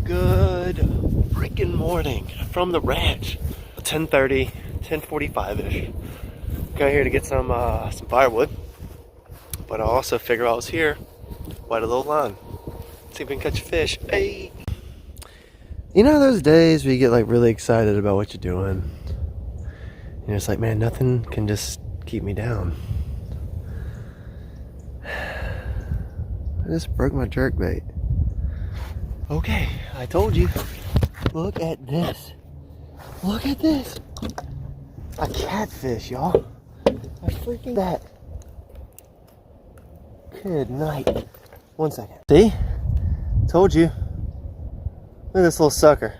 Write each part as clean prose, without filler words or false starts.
Good freaking morning from the ranch. 10:30, 10:45-ish. Got here to get some firewood, but I also figure I was here. Light a little line. See if we can catch a fish. Hey! You know those days where you get like really excited about what you're doing? And it's like, man, nothing can just keep me down. I just broke my jerkbait. Okay, I told you. Look at this. Look at this. A catfish, y'all. I freaking that. Good night. 1 second. See? Told you. Look at this little sucker.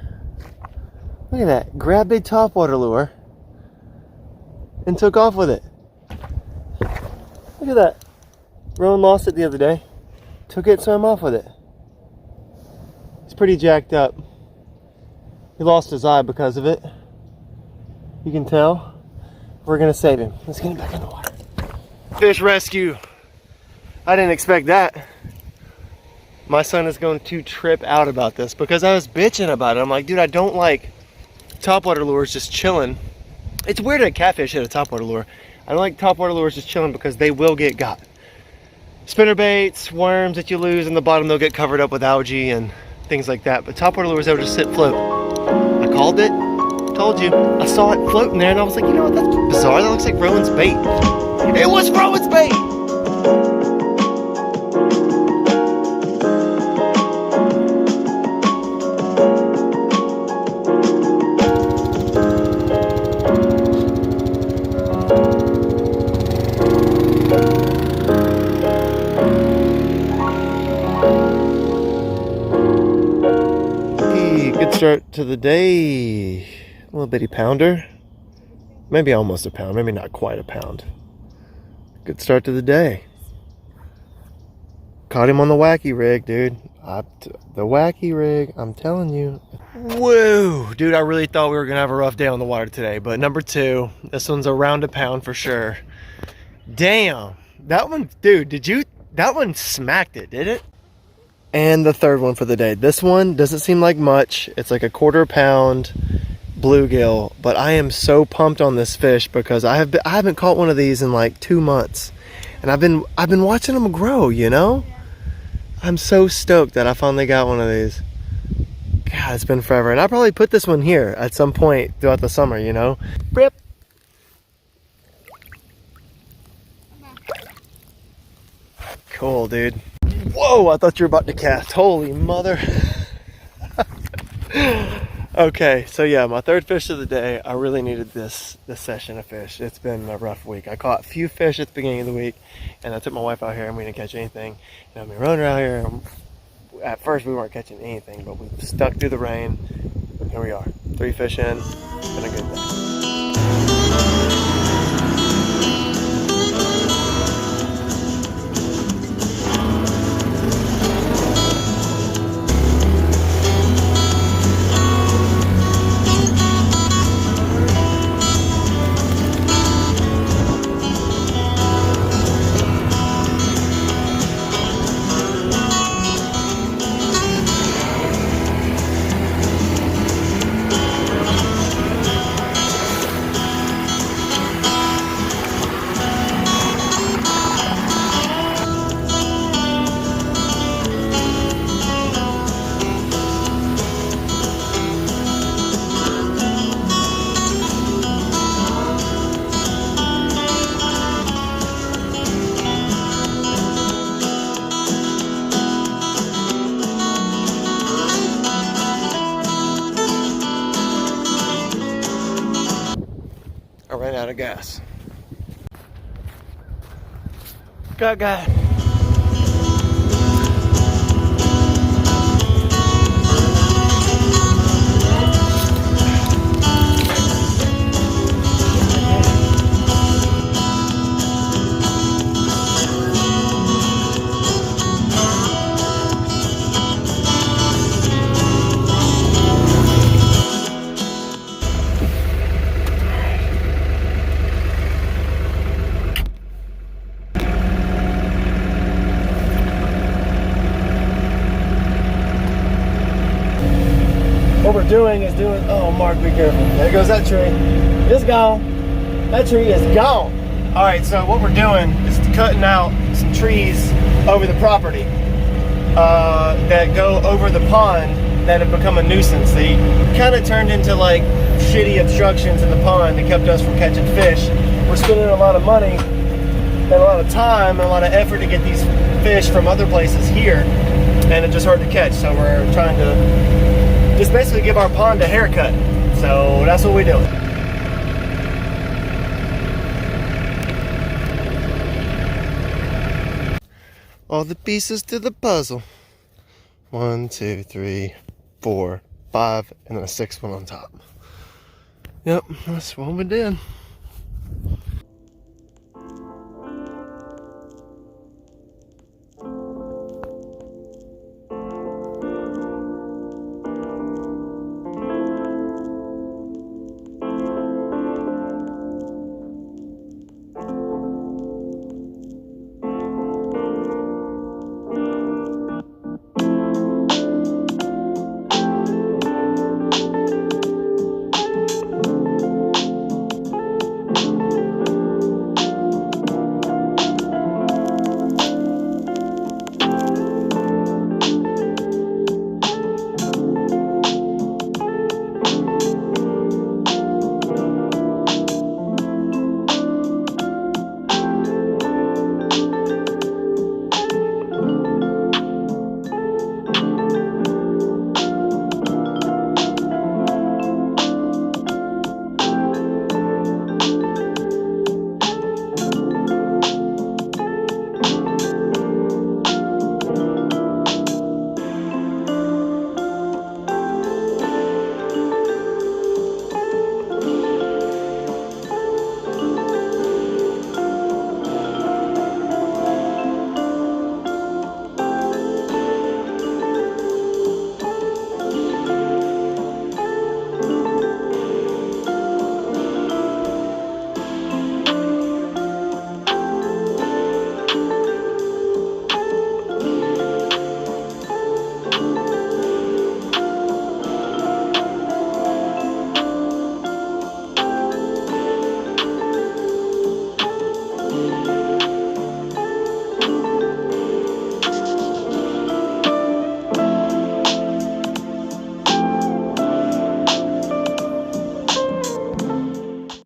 Look at that. Grabbed a topwater lure and took off with it. Look at that. Rowan lost it the other day. Took it, swam off with it. He's pretty jacked up. He lost his eye because of it. You can tell. We're gonna save him. Let's get him back in the water. Fish rescue. I didn't expect that. My son is going to trip out about this because I was bitching about it. I'm like, dude, I don't like topwater lures just chilling. It's weird that catfish hit a topwater lure. I don't like topwater lures just chilling because they will get got. Spinner baits, worms that you lose in the bottom, they'll get covered up with algae and things like that. But topwater lures, they'll just sit float. I called it, told you. I saw it floating there and I was like, you know what, that's bizarre. That looks like Rowan's bait. It was Rowan's bait! Good start to the day. A little bitty pounder. Maybe almost a pound, maybe not quite a pound. Good start to the day. Caught him on the wacky rig, dude. The wacky rig, I'm telling you. Whoa, dude, I really thought we were gonna have a rough day on the water today, but number 2, this one's around a pound for sure. Damn, that one, dude, that one smacked it, did it? And the third one for the day. This one doesn't seem like much. It's like a 1/4 pound bluegill, but I am so pumped on this fish because I haven't caught one of these in like 2 months, and I've been watching them grow. You know, I'm so stoked that I finally got one of these. God, it's been forever, and I probably put this one here at some point throughout the summer. You know, Rip. Cool, dude. Whoa, I thought you were about to cast. Holy mother. Okay, so yeah, my third fish of the day. I really needed this session of fish. It's been a rough week. I caught a few fish at the beginning of the week, and I took my wife out here and we didn't catch anything. And I've been running around here. At first we weren't catching anything, but we stuck through the rain. And here we are. 3 fish in. It's been a good day. I ran out of gas. Got gas. we're doing is oh, Mark, be careful. There goes that tree. It's gone. That tree is gone. All right, so what we're doing is cutting out some trees over the property that go over the pond that have become a nuisance. They kind of turned into like shitty obstructions in the pond that kept us from catching fish. We're spending a lot of money and a lot of time and a lot of effort to get these fish from other places here, and it's just hard to catch. So we're trying to just basically give our pond a haircut. So that's what we do. All the pieces to the puzzle. 1, 2, 3, 4, 5, and then a 6th one on top. Yep, that's what we did.